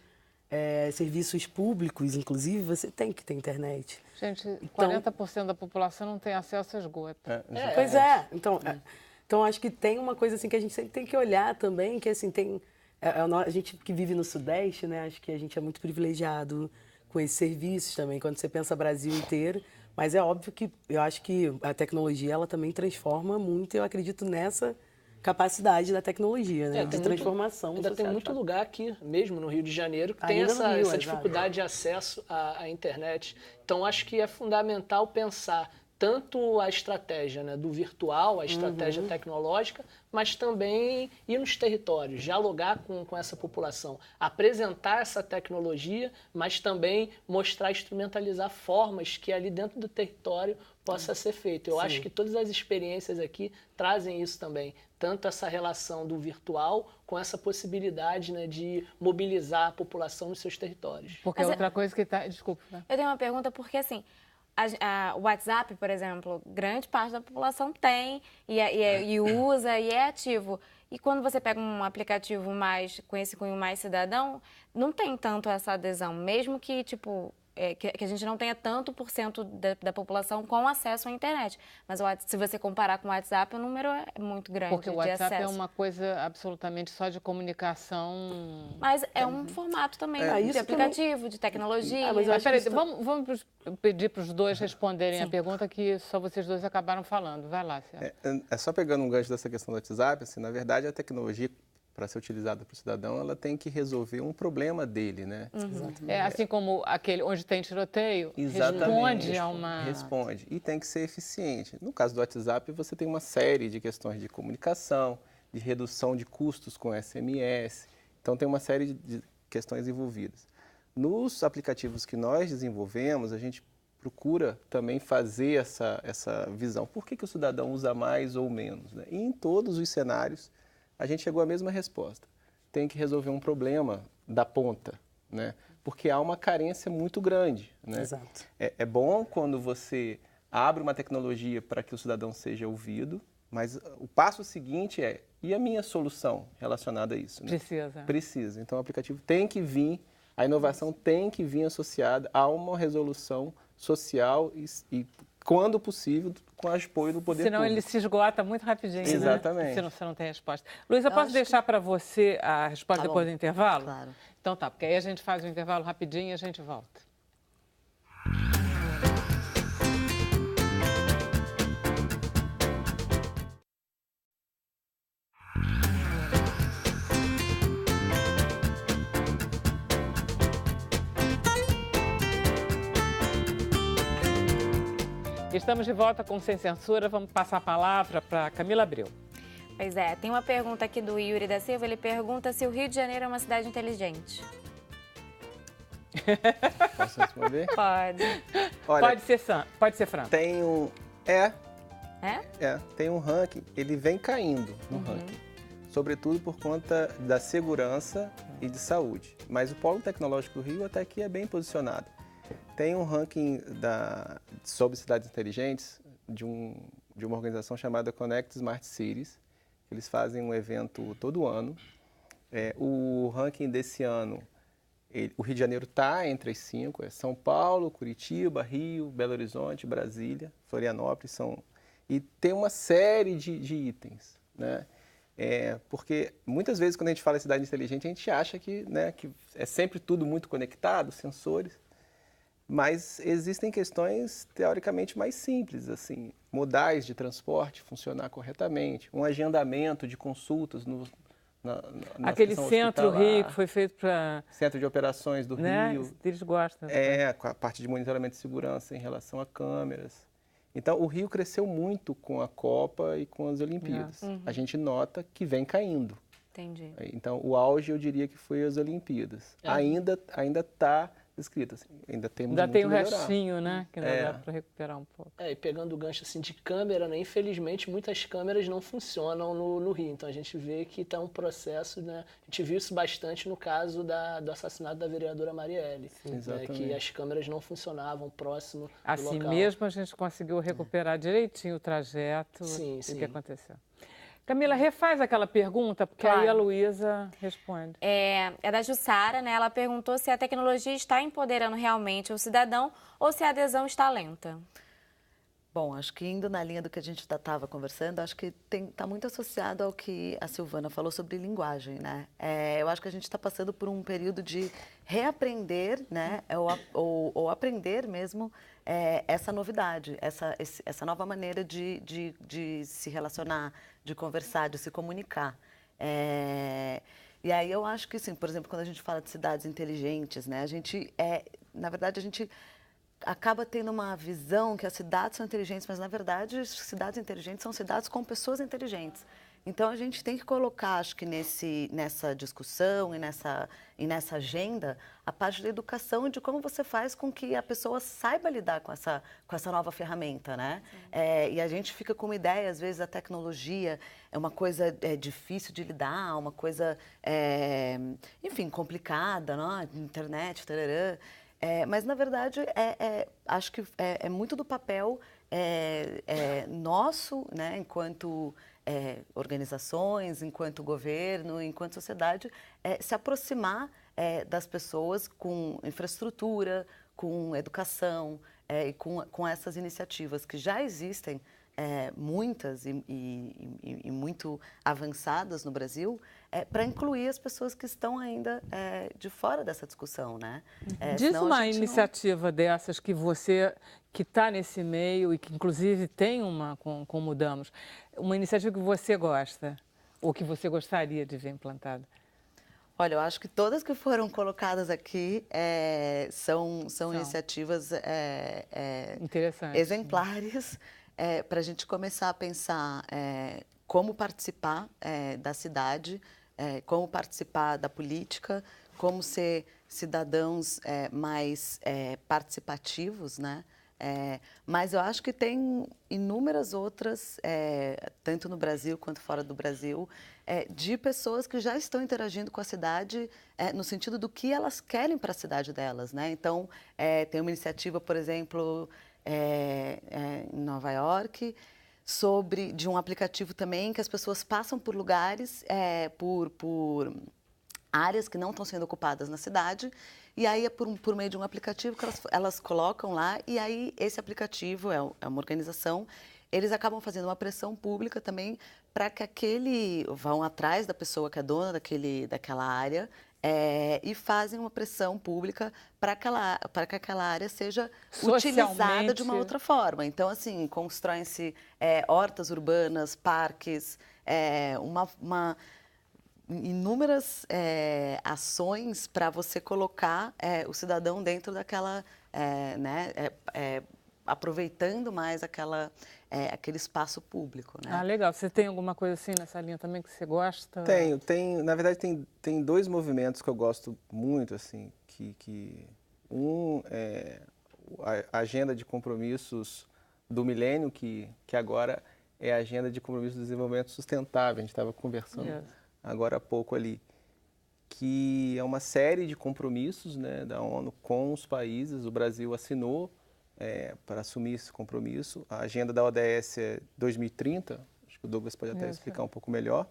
serviços públicos, inclusive, você tem que ter internet. Gente, Então, 40% da população não tem acesso a esgoto. Pois é. Então, acho que tem uma coisa assim que a gente sempre tem que olhar também, que assim, a gente que vive no Sudeste, né? Acho que a gente é muito privilegiado com esses serviços também, quando você pensa Brasil inteiro. Mas é óbvio que eu acho que a tecnologia, ela também transforma muito, e eu acredito nessa capacidade da tecnologia, né? De transformação Ainda social. tem muito lugar aqui, mesmo no Rio de Janeiro, que tem Ainda no Rio, essa exato. dificuldade de acesso à internet. Então, acho que é fundamental pensar tanto a estratégia, né, do virtual, a estratégia tecnológica, mas também ir nos territórios, dialogar com essa população, apresentar essa tecnologia, mas também mostrar, instrumentalizar formas que ali dentro do território possa ser feito. Eu acho que todas as experiências aqui trazem isso também, tanto essa relação do virtual com essa possibilidade, né, de mobilizar a população nos seus territórios. Porque é outra coisa que está... Desculpa. Né? Eu tenho uma pergunta porque, assim, o WhatsApp, por exemplo, grande parte da população tem e usa e é ativo. E quando você pega um aplicativo mais com esse cunho mais cidadão, não tem tanto essa adesão, mesmo que, tipo... que a gente não tenha tanto por cento da população com acesso à internet. Mas se você comparar com o WhatsApp, o número é muito grande de acesso. Porque o WhatsApp é uma coisa absolutamente só de comunicação... Mas é um formato também de aplicativo, de tecnologia. Mas peraí, vamos pedir para os dois responderem a pergunta que só vocês dois acabaram falando. Vai lá, César. Só pegando um gancho dessa questão do WhatsApp, assim, na verdade, a tecnologia, para ser utilizada para o cidadão, ela tem que resolver um problema dele, né? Assim como aquele onde tem tiroteio, responde a uma... Responde. E tem que ser eficiente. No caso do WhatsApp, você tem uma série de questões de comunicação, de redução de custos com SMS. Então, tem uma série de questões envolvidas. Nos aplicativos que nós desenvolvemos, a gente procura também fazer essa visão. Por que o cidadão usa mais ou menos? Né? E em todos os cenários, a gente chegou à mesma resposta. Tem que resolver um problema da ponta, né? Porque há uma carência muito grande, né? Exato. É bom quando você abre uma tecnologia para que o cidadão seja ouvido, mas o passo seguinte e a minha solução relacionada a isso? Né? Precisa. Então, o aplicativo tem que vir, a inovação tem que vir associada a uma resolução social e quando possível, com o apoio do poder público. Senão ele se esgota muito rapidinho, Exatamente. Né? Se você não tem resposta. Luísa, posso deixar para você a resposta depois do intervalo? Claro. Então tá, porque aí a gente faz o intervalo rapidinho e a gente volta. Estamos de volta com Sem Censura. Vamos passar a palavra para Camila Abreu. Pois é, tem uma pergunta aqui do Yuri da Silva. Ele pergunta se o Rio de Janeiro é uma cidade inteligente. Posso responder? Pode. Olha, pode ser franco. Tem um... tem um ranking, ele vem caindo no ranking. Sobretudo por conta da segurança e de saúde. Mas o Polo Tecnológico do Rio até aqui é bem posicionado. Tem um ranking sobre cidades inteligentes de uma organização chamada Connect Smart Cities. Eles fazem um evento todo ano. O ranking desse ano, o Rio de Janeiro está entre as 5. São Paulo, Curitiba, Rio, Belo Horizonte, Brasília, Florianópolis. E tem uma série de itens, né? Porque muitas vezes quando a gente fala em cidade inteligente, a gente acha que é sempre tudo muito conectado, sensores. Mas existem questões teoricamente mais simples, assim, modais de transporte funcionar corretamente, um agendamento de consultas na Aquele seção centro hospitalar, Rio que foi feito para... centro de operações do né? Rio, Eles gostam. com a parte de monitoramento de segurança em relação a câmeras. Então, o Rio cresceu muito com a Copa e com as Olimpíadas. A gente nota que vem caindo. Entendi. Então, o auge, eu diria que foi as Olimpíadas. Ainda está descrito, assim, ainda temos Ainda muito tem um a melhorar. restinho, né? Que ainda dá para recuperar um pouco. E pegando o gancho assim, de câmera, né? Infelizmente, muitas câmeras não funcionam no Rio. Então, a gente vê que está um processo, né? A gente viu isso bastante no caso do assassinato da vereadora Marielle. Né, que as câmeras não funcionavam próximo do Assim local. mesmo a gente conseguiu recuperar direitinho o trajeto e o que aconteceu. Camila, refaz aquela pergunta, porque Claro. aí a Luísa responde. É da Jussara, né? Ela perguntou se a tecnologia está empoderando realmente o cidadão ou se a adesão está lenta. Bom, acho que indo na linha do que a gente estava conversando, acho que está muito associado ao que a Silvana falou sobre linguagem, né? Eu acho que a gente está passando por um período de reaprender, né? Ou aprender mesmo essa novidade, essa nova maneira de se relacionar, de conversar, de se comunicar. E aí eu acho que, sim, por exemplo, quando a gente fala de cidades inteligentes, né? Na verdade, a gente acaba tendo uma visão que as cidades são inteligentes, mas, na verdade, as cidades inteligentes são cidades com pessoas inteligentes. Então, a gente tem que colocar, acho que nessa discussão e nessa agenda, a parte da educação e de como você faz com que a pessoa saiba lidar com essa nova ferramenta, né? E a gente fica com uma ideia, às vezes, a tecnologia é uma coisa difícil de lidar, uma coisa, enfim, complicada, né? Internet, tararã. Mas, na verdade, acho que é muito do papel nosso, né, enquanto organizações, enquanto governo, enquanto sociedade, se aproximar das pessoas com infraestrutura, com educação e com essas iniciativas que já existem, muitas e muito avançadas no Brasil, para incluir as pessoas que estão ainda de fora dessa discussão, né? Diz uma iniciativa dessas que você, que está nesse meio e que inclusive tem uma com Mudamos, uma iniciativa que você gosta ou que você gostaria de ver implantada. Olha, eu acho que todas que foram colocadas aqui são iniciativas exemplares para a gente começar a pensar como participar da cidade, como participar da política, como ser cidadãos mais participativos, né? Mas eu acho que tem inúmeras outras, tanto no Brasil quanto fora do Brasil, de pessoas que já estão interagindo com a cidade no sentido do que elas querem para a cidade delas, né? Então, tem uma iniciativa, por exemplo, em Nova York, de um aplicativo também que as pessoas passam por lugares, por áreas que não estão sendo ocupadas na cidade, e aí é por meio de um aplicativo que elas colocam lá, e aí esse aplicativo é uma organização, eles acabam fazendo uma pressão pública também para que vão atrás da pessoa que é dona daquela área e fazem uma pressão pública para que aquela área seja utilizada de uma outra forma. Então, assim, constroem-se hortas urbanas, parques, inúmeras ações para você colocar o cidadão dentro daquela, aproveitando mais aquele espaço público, né? Ah, legal. Você tem alguma coisa assim nessa linha também que você gosta? Tenho. Na verdade, tem dois movimentos que eu gosto muito, assim, um é a agenda de compromissos do milênio, que agora é a agenda de compromissos do desenvolvimento sustentável. A gente estava conversando agora há pouco ali, que é uma série de compromissos, né, da ONU com os países. O Brasil assinou para assumir esse compromisso. A agenda da ODS é 2030, acho que o Douglas pode até explicar um pouco melhor.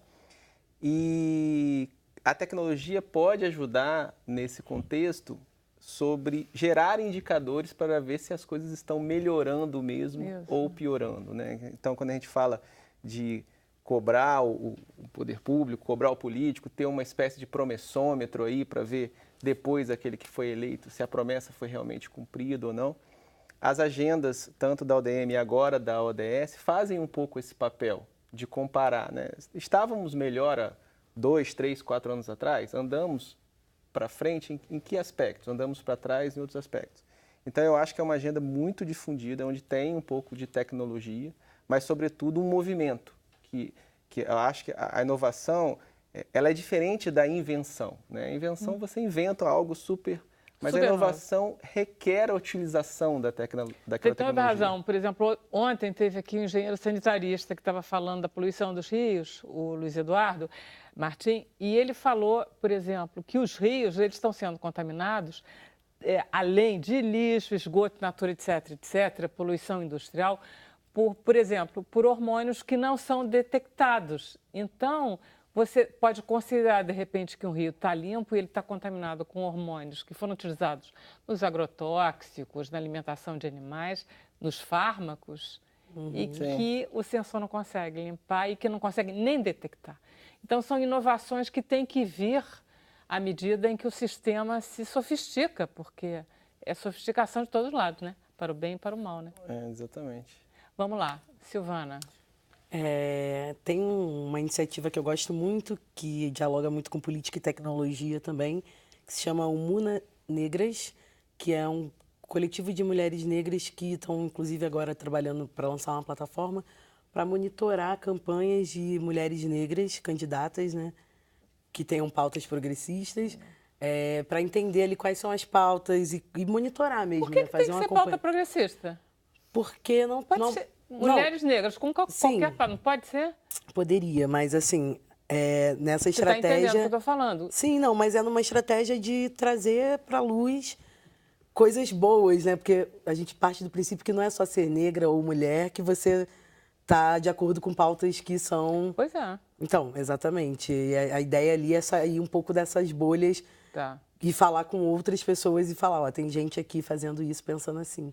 E a tecnologia pode ajudar nesse contexto sobre gerar indicadores para ver se as coisas estão melhorando mesmo ou piorando, né? Então, quando a gente fala de cobrar o poder público, cobrar o político, ter uma espécie de promessômetro aí para ver depois aquele que foi eleito se a promessa foi realmente cumprida ou não. As agendas, tanto da ODM e agora da ODS, fazem um pouco esse papel de comparar, né? Estávamos melhor há 2, 3, 4 anos atrás? Andamos para frente em que aspectos? Andamos para trás em outros aspectos. Então, eu acho que é uma agenda muito difundida, onde tem um pouco de tecnologia, mas, sobretudo, um movimento. Que eu acho que a inovação ela é diferente da invenção, né? A invenção, você inventa algo super... Mas a inovação requer a utilização daquela tecnologia. Você tem toda a razão. Por exemplo, ontem teve aqui um engenheiro sanitarista que estava falando da poluição dos rios, o Luiz Eduardo Martim, e ele falou, por exemplo, que os rios eles estão sendo contaminados, além de lixo, esgoto, natura, etc., poluição industrial, por exemplo, por hormônios que não são detectados. Então, você pode considerar, de repente, que um rio está limpo e ele está contaminado com hormônios que foram utilizados nos agrotóxicos, na alimentação de animais, nos fármacos, e que o sensor não consegue limpar e que não consegue nem detectar. Então, são inovações que têm que vir à medida em que o sistema se sofistica, porque é sofisticação de todos os lados, né? Para o bem e para o mal, né? Exatamente. Vamos lá, Silvana. Tem uma iniciativa que eu gosto muito, que dialoga muito com política e tecnologia também, que se chama Umuna Negras, que é um coletivo de mulheres negras que estão, inclusive, agora trabalhando para lançar uma plataforma para monitorar campanhas de mulheres negras candidatas, né, que tenham pautas progressistas, para entender ali quais são as pautas e monitorar mesmo. Por que, né, fazer tem que ser pauta progressista? Porque não... Pode ser mulheres negras, com qualquer pauta, não pode ser? Poderia, mas assim, nessa Você estratégia... Você está entendendo o que eu estou falando? Sim, não, mas é numa estratégia de trazer para a luz coisas boas, né? Porque a gente parte do princípio que não é só ser negra ou mulher que você tá de acordo com pautas que são... Pois é. Então, exatamente. E a ideia ali é sair um pouco dessas bolhas e falar com outras pessoas e falar, ó, tem gente aqui fazendo isso, pensando assim.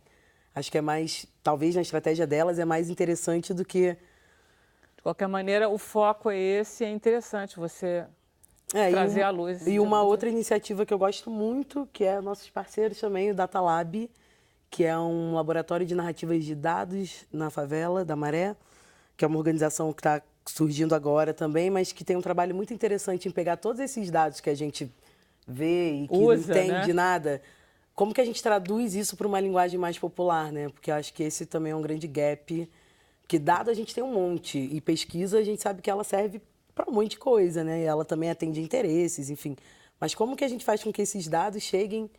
Acho que é mais, talvez na estratégia delas, é mais interessante do que... De qualquer maneira, o foco é esse, é interessante você trazer à luz. E uma outra iniciativa que eu gosto muito, que é nossos parceiros também, o Data Lab, que é um laboratório de narrativas de dados na favela da Maré, que é uma organização que está surgindo agora também, mas que tem um trabalho muito interessante em pegar todos esses dados que a gente vê e que não entende nada. Como que a gente traduz isso para uma linguagem mais popular, né? Porque eu acho que esse também é um grande gap, que dado a gente tem um monte, e pesquisa a gente sabe que ela serve para um monte de coisa, né? E ela também atende interesses, enfim. Mas como que a gente faz com que esses dados cheguem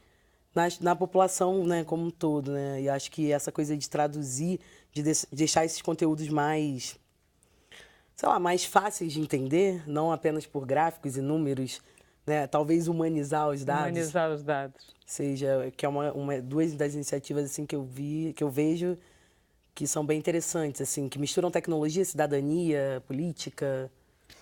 na população, né, como um todo, né? E acho que essa coisa de traduzir, de deixar esses conteúdos mais, sei lá, mais fáceis de entender, não apenas por gráficos e números, né? Talvez humanizar os dados. Humanizar os dados. Seja, que é duas das iniciativas assim que eu vejo que são bem interessantes, assim, que misturam tecnologia, cidadania, política,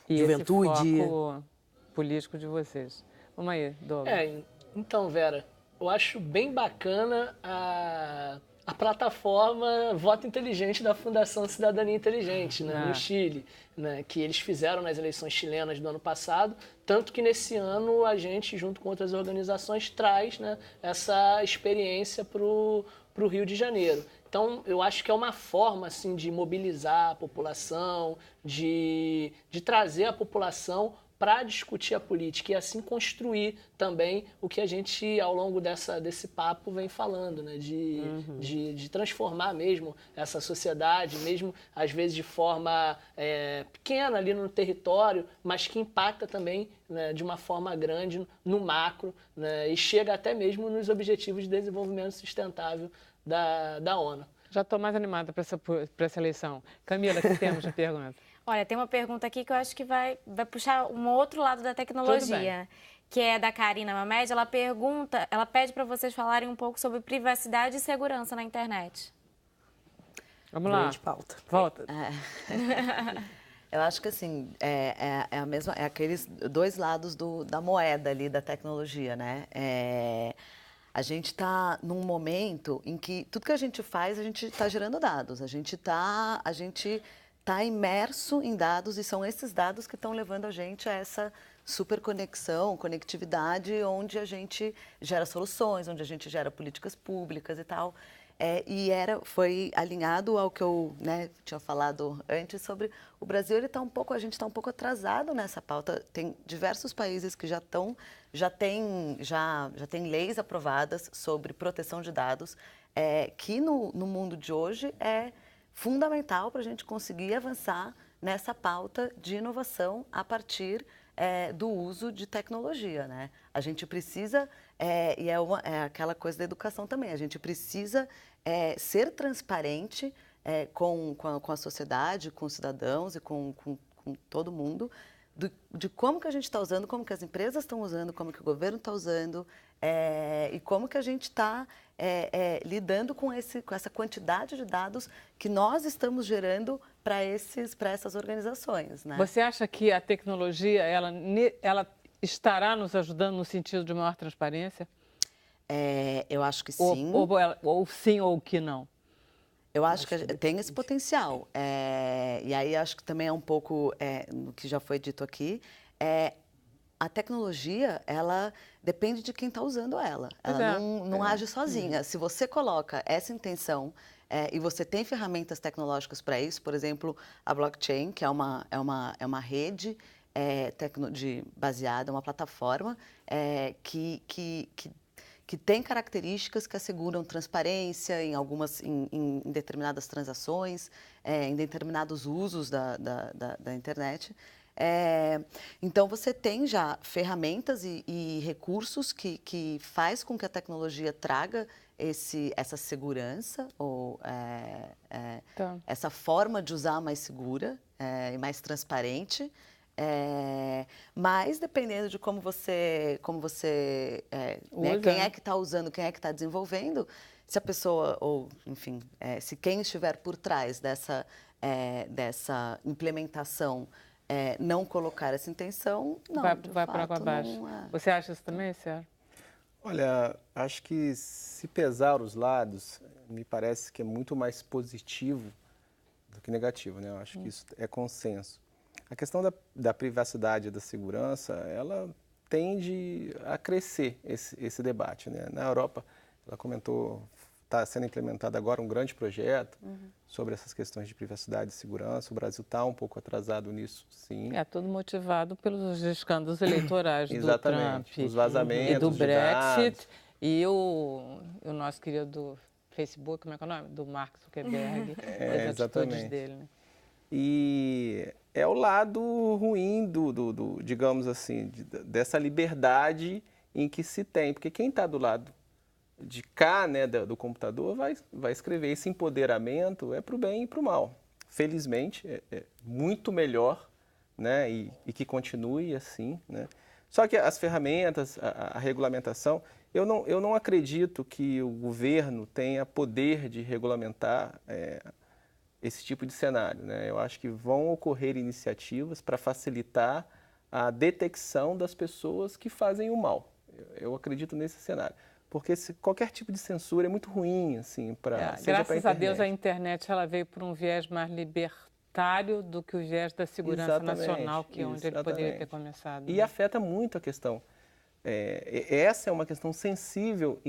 juventude. Esse foco político de vocês. Vamos aí, Douglas. Então, Vera, eu acho bem bacana a plataforma Voto Inteligente da Fundação Cidadania Inteligente, né, no Chile, né, que eles fizeram nas eleições chilenas do ano passado, tanto que nesse ano a gente, junto com outras organizações, traz, né, essa experiência para o Rio de Janeiro. Então, eu acho que é uma forma assim, de mobilizar a população, de trazer a população para discutir a política e assim construir também o que a gente, ao longo desse papo, vem falando, né? De transformar mesmo essa sociedade, mesmo às vezes de forma pequena ali no território, mas que impacta também, né, de uma forma grande no macro, né, e chega até mesmo nos Objetivos de Desenvolvimento Sustentável da ONU. Já estou mais animada para essa eleição. Camila, que temos de pergunta? Olha, tem uma pergunta aqui que eu acho que vai puxar um outro lado da tecnologia, que é da Karina Mamed. Ela pede para vocês falarem um pouco sobre privacidade e segurança na internet. Vamos lá. Grande pauta. Volta. Eu acho que assim, é aqueles dois lados da moeda ali da tecnologia, né? A gente está num momento em que tudo que a gente faz, a gente está gerando dados. A gente tá imerso em dados e são esses dados que estão levando a gente a essa superconexão, conectividade, onde a gente gera soluções, onde a gente gera políticas públicas e tal. Foi alinhado ao que eu, né, tinha falado antes sobre o Brasil. A gente está um pouco atrasado nessa pauta. Tem diversos países que já têm leis aprovadas sobre proteção de dados, que no mundo de hoje é fundamental para a gente conseguir avançar nessa pauta de inovação a partir do uso de tecnologia, né? A gente precisa, é aquela coisa da educação também, a gente precisa ser transparente com a sociedade, com os cidadãos e com todo mundo, de como que a gente está usando, como que as empresas estão usando, como que o governo está usando, e como que a gente está lidando com essa quantidade de dados que nós estamos gerando para essas organizações, né? Você acha que a tecnologia ela estará nos ajudando no sentido de maior transparência? Eu acho que sim. Ou sim ou que não? Eu acho que tem esse potencial. E aí acho que também é um pouco no que já foi dito aqui. A tecnologia, ela depende de quem está usando ela. Ela não age sozinha. Se você coloca essa intenção e você tem ferramentas tecnológicas para isso, por exemplo, a blockchain, que é uma rede baseada, uma plataforma que tem características que asseguram transparência em determinadas transações, em determinados usos da internet. Então, você tem já ferramentas e recursos que faz com que a tecnologia traga essa segurança ou essa forma de usar mais segura e mais transparente. Mas dependendo de como você né, quem é que está usando, quem é que está desenvolvendo, se a pessoa, ou enfim, se quem estiver por trás dessa implementação não colocar essa intenção, não, vai por água abaixo. Você acha isso também, Sérgio? Olha, acho que se pesar os lados, me parece que é muito mais positivo do que negativo, né? Eu acho que isso é consenso. A questão da privacidade e da segurança, ela tende a crescer esse debate, né? Na Europa, ela comentou, está sendo implementado agora um grande projeto sobre essas questões de privacidade e segurança. O Brasil está um pouco atrasado nisso, sim. É tudo motivado pelos escândalos eleitorais do Trump, os vazamentos e do Brexit, dados. E o nosso querido Facebook, como é que é o nome? Do Mark Zuckerberg, as atitudes dele, né? E é o lado ruim digamos assim, dessa liberdade em que se tem. Porque quem está do lado de cá, né, do computador, vai escrever. Esse empoderamento é para o bem e para o mal. Felizmente, é muito melhor, né, e que continue assim, né? Só que as ferramentas, a regulamentação, eu não acredito que o governo tenha poder de regulamentar esse tipo de cenário, né? Eu acho que vão ocorrer iniciativas para facilitar a detecção das pessoas que fazem o mal. Eu acredito nesse cenário. Porque qualquer tipo de censura é muito ruim, assim, graças a Deus a internet ela veio por um viés mais libertário do que o viés da segurança nacional, que é onde ele poderia ter começado. E afeta muito a questão. Essa é uma questão sensível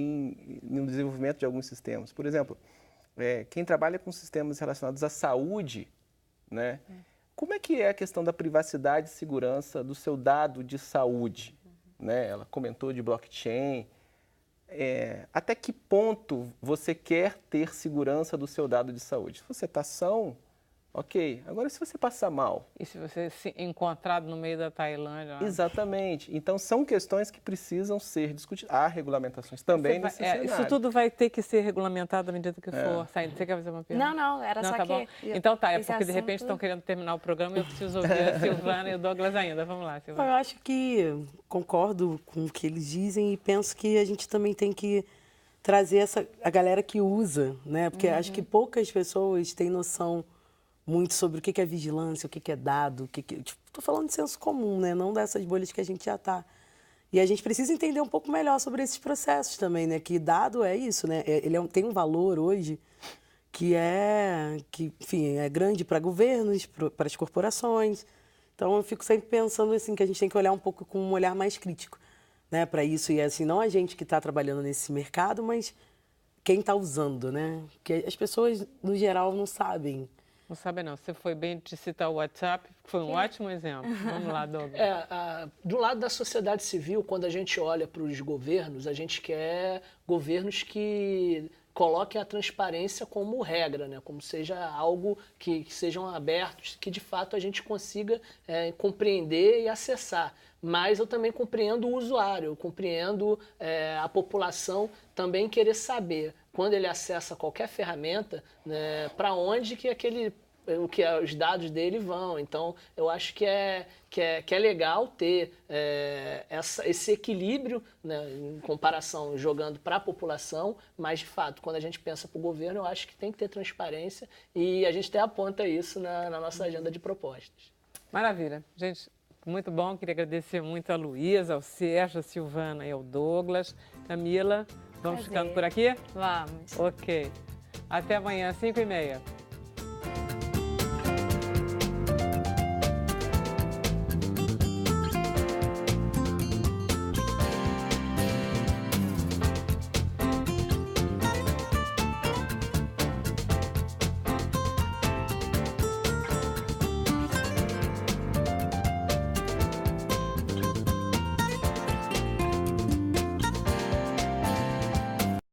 no desenvolvimento de alguns sistemas. Por exemplo, quem trabalha com sistemas relacionados à saúde, né? Como é que é a questão da privacidade e segurança do seu dado de saúde? Né? Ela comentou de blockchain. Até que ponto você quer ter segurança do seu dado de saúde? Se você está são, ok. Agora, se você passar mal... E se você se encontrado no meio da Tailândia... Exatamente. Então, são questões que precisam ser discutidas. Há regulamentações também nesse cenário. Isso tudo vai ter que ser regulamentado à medida que for saindo. Você quer fazer uma pergunta? Não, era só tá que... Bom. Então tá, porque assunto... de repente estão querendo terminar o programa e eu preciso ouvir a Silvana e o Douglas ainda. Vamos lá, Silvana. Eu acho que concordo com o que eles dizem e penso que a gente também tem que trazer a galera que usa, né? Porque acho que poucas pessoas têm noção muito sobre o que é vigilância, o que é dado, estou falando de senso comum, né? Não dessas bolhas que a gente já está. E a gente precisa entender um pouco melhor sobre esses processos também, né? Que dado é isso, né? Ele tem um valor hoje enfim, é grande para governos, para as corporações. Então, eu fico sempre pensando assim, que a gente tem que olhar um pouco com um olhar mais crítico, né, para isso. E assim, não a gente que está trabalhando nesse mercado, mas quem está usando, né? Porque as pessoas, no geral, não sabem. Não sabe não. Você foi bem de citar o WhatsApp, foi um ótimo exemplo. Vamos lá, Douglas. Do lado da sociedade civil, quando a gente olha para os governos, a gente quer governos que coloquem a transparência como regra, né? Como seja algo que sejam abertos, que de fato a gente consiga compreender e acessar. Mas eu também compreendo o usuário, eu compreendo a população também querer saber, quando ele acessa qualquer ferramenta, né, para onde que os dados dele vão. Então, eu acho que é legal ter esse equilíbrio, né, em comparação, jogando para a população, mas, de fato, quando a gente pensa para o governo, eu acho que tem que ter transparência e a gente até aponta isso na nossa agenda de propostas. Maravilha. Gente, muito bom. Queria agradecer muito a Luísa, ao Sérgio, a Silvana e ao Douglas. Camila, vamos ficando por aqui? Vamos. Ok. Até amanhã, 5h30.